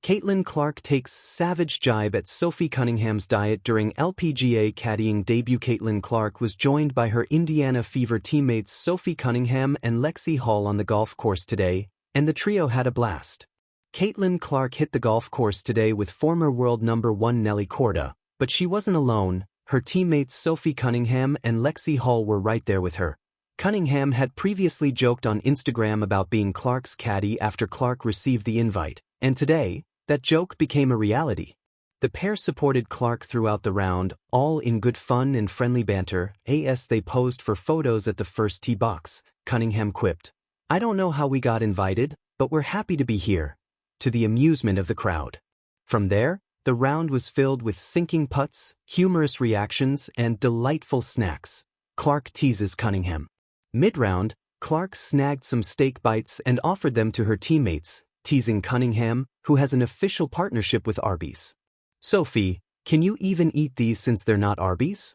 Caitlin Clark takes savage jibe at Sophie Cunningham's diet during LPGA caddying debut. Caitlin Clark was joined by her Indiana Fever teammates Sophie Cunningham and Lexi Hall on the golf course today, and the trio had a blast. Caitlin Clark hit the golf course today with former world number 1 Nelly Korda, but she wasn't alone. Her teammates Sophie Cunningham and Lexi Hall were right there with her. Cunningham had previously joked on Instagram about being Clark's caddy after Clark received the invite, and today, that joke became a reality. The pair supported Clark throughout the round, all in good fun and friendly banter. As they posed for photos at the first tee box, Cunningham quipped, "I don't know how we got invited, but we're happy to be here," to the amusement of the crowd. From there, the round was filled with sinking putts, humorous reactions, and delightful snacks. Clark teases Cunningham. Mid-round, Clark snagged some steak bites and offered them to her teammates, teasing Cunningham, who has an official partnership with Arby's. "Sophie, can you even eat these since they're not Arby's?"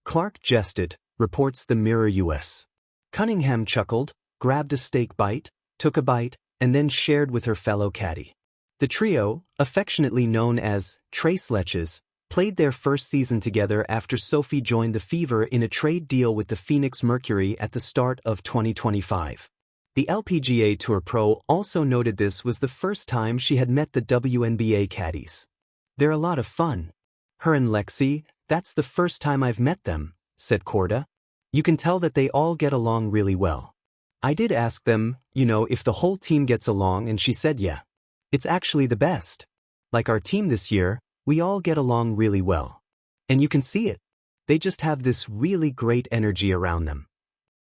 Clark jested, reports the Mirror US. Cunningham chuckled, grabbed a steak bite, took a bite, and then shared with her fellow caddy. The trio, affectionately known as Tres Leches, played their first season together after Sophie joined the Fever in a trade deal with the Phoenix Mercury at the start of 2025. The LPGA Tour Pro also noted this was the first time she had met the WNBA caddies. "They're a lot of fun. Her and Lexi, that's the first time I've met them," said Korda. "You can tell that they all get along really well. I did ask them, if the whole team gets along, and she said yeah. It's actually the best. Like our team this year, we all get along really well. And you can see it. They just have this really great energy around them."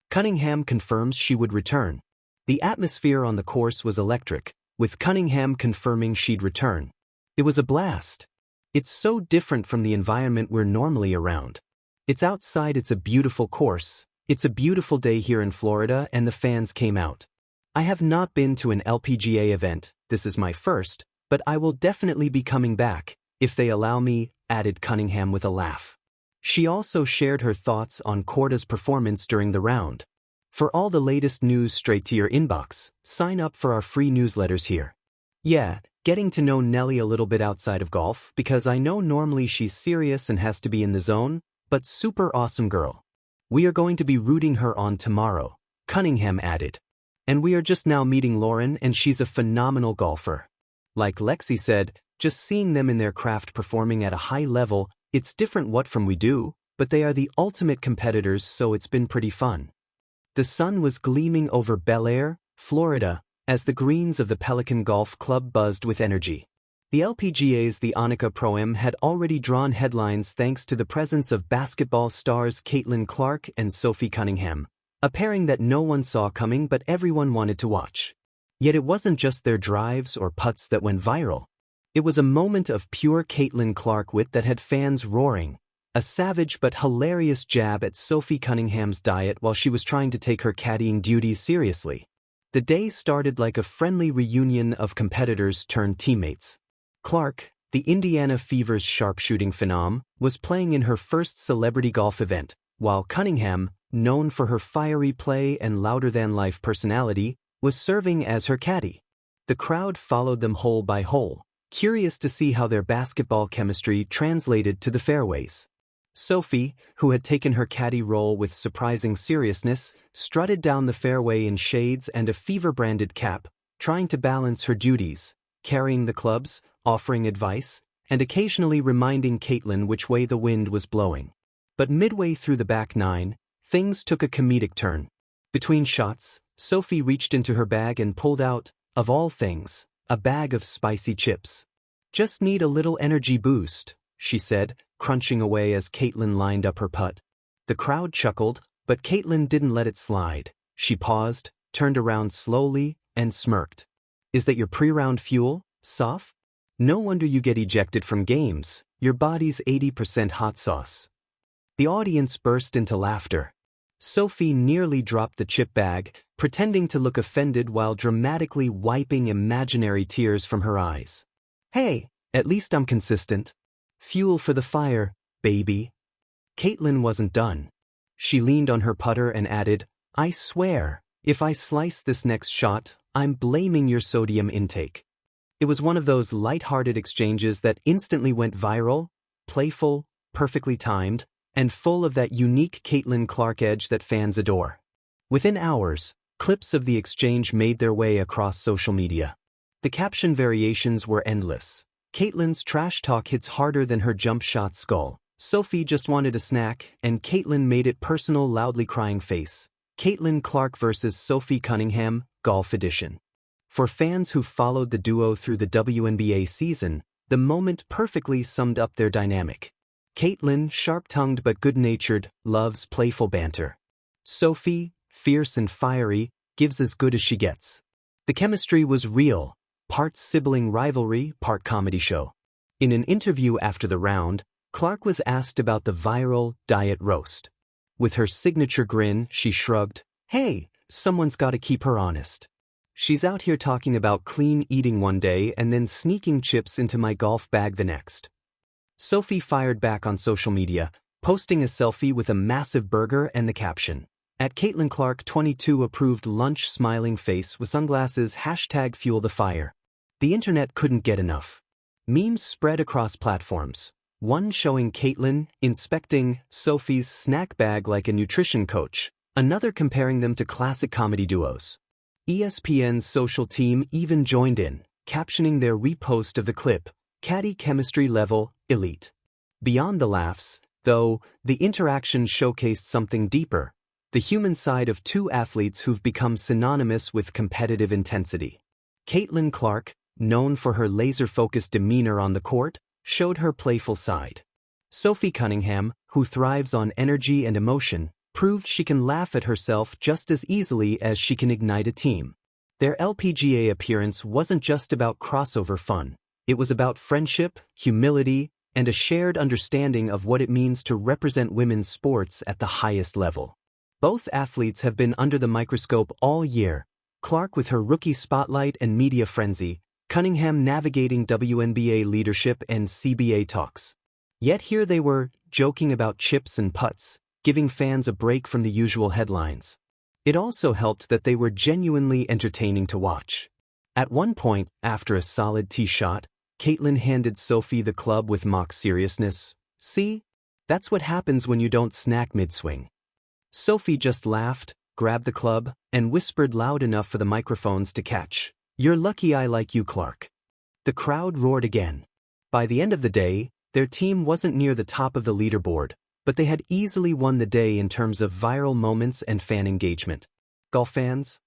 Cunningham confirms she would return. The atmosphere on the course was electric, with Cunningham confirming she'd return. "It was a blast. It's so different from the environment we're normally around. It's outside, it's a beautiful course, it's a beautiful day here in Florida, and the fans came out. I have not been to an LPGA event, this is my first, but I will definitely be coming back, if they allow me," added Cunningham with a laugh. She also shared her thoughts on Korda's performance during the round. "For all the latest news straight to your inbox, sign up for our free newsletters here. Yeah, getting to know Nelly a little bit outside of golf, because I know normally she's serious and has to be in the zone, but super awesome girl. We are going to be rooting her on tomorrow," Cunningham added. "And we are just now meeting Lauren, and she's a phenomenal golfer. Like Lexi said, just seeing them in their craft performing at a high level, it's different what from we do, but they are the ultimate competitors, so it's been pretty fun." The sun was gleaming over Bel Air, Florida, as the greens of the Pelican Golf Club buzzed with energy. The LPGA's The Annika Pro-Am had already drawn headlines thanks to the presence of basketball stars Caitlin Clark and Sophie Cunningham, a pairing that no one saw coming but everyone wanted to watch. Yet it wasn't just their drives or putts that went viral. It was a moment of pure Caitlin Clark wit that had fans roaring. A savage but hilarious jab at Sophie Cunningham's diet while she was trying to take her caddying duties seriously. The day started like a friendly reunion of competitors turned teammates. Clark, the Indiana Fever's sharpshooting phenom, was playing in her first celebrity golf event, while Cunningham, known for her fiery play and louder-than-life personality, was serving as her caddy. The crowd followed them hole by hole, curious to see how their basketball chemistry translated to the fairways. Sophie, who had taken her caddy role with surprising seriousness, strutted down the fairway in shades and a Fever-branded cap, trying to balance her duties, carrying the clubs, offering advice, and occasionally reminding Caitlin which way the wind was blowing. But midway through the back nine, things took a comedic turn. Between shots, Sophie reached into her bag and pulled out, of all things, a bag of spicy chips. "Just need a little energy boost," she said, crunching away as Caitlin lined up her putt. The crowd chuckled, but Caitlin didn't let it slide. She paused, turned around slowly, and smirked. "Is that your pre-round fuel, Soph? No wonder you get ejected from games, your body's 80% hot sauce." The audience burst into laughter. Sophie nearly dropped the chip bag, pretending to look offended while dramatically wiping imaginary tears from her eyes. "Hey, at least I'm consistent. Fuel for the fire, baby." Caitlin wasn't done. She leaned on her putter and added, "I swear, if I slice this next shot, I'm blaming your sodium intake." It was one of those light-hearted exchanges that instantly went viral, playful, perfectly timed, and full of that unique Caitlin Clark edge that fans adore. Within hours, clips of the exchange made their way across social media. The caption variations were endless. Caitlin's trash talk hits harder than her jump shot skull. Sophie just wanted a snack, and Caitlin made it personal, loudly crying face. Caitlin Clark vs. Sophie Cunningham, Golf Edition. For fans who followed the duo through the WNBA season, the moment perfectly summed up their dynamic. Caitlin, sharp-tongued but good-natured, loves playful banter. Sophie, fierce and fiery, gives as good as she gets. The chemistry was real, part sibling rivalry, part comedy show. In an interview after the round, Clark was asked about the viral diet roast. With her signature grin, she shrugged, "Hey, someone's gotta keep her honest. She's out here talking about clean eating one day and then sneaking chips into my golf bag the next." Sophie fired back on social media, posting a selfie with a massive burger and the caption, "At Caitlin Clark 22 approved lunch smiling face with sunglasses #fuel the fire." The internet couldn't get enough. Memes spread across platforms, one showing Caitlin inspecting Sophie's snack bag like a nutrition coach, another comparing them to classic comedy duos. ESPN's social team even joined in, captioning their repost of the clip, "Caddy chemistry level, elite." Beyond the laughs, though, the interaction showcased something deeper, the human side of two athletes who've become synonymous with competitive intensity. Caitlin Clark, known for her laser-focused demeanor on the court, showed her playful side. Sophie Cunningham, who thrives on energy and emotion, proved she can laugh at herself just as easily as she can ignite a team. Their LPGA appearance wasn't just about crossover fun. It was about friendship, humility, and a shared understanding of what it means to represent women's sports at the highest level. Both athletes have been under the microscope all year, Clark with her rookie spotlight and media frenzy, Cunningham navigating WNBA leadership and CBA talks. Yet here they were, joking about chips and putts, giving fans a break from the usual headlines. It also helped that they were genuinely entertaining to watch. At one point, after a solid tee shot, Caitlin handed Sophie the club with mock seriousness. "See? That's what happens when you don't snack mid-swing." Sophie just laughed, grabbed the club, and whispered loud enough for the microphones to catch, "You're lucky I like you, Clark." The crowd roared again. By the end of the day, their team wasn't near the top of the leaderboard, but they had easily won the day in terms of viral moments and fan engagement. Golf fans,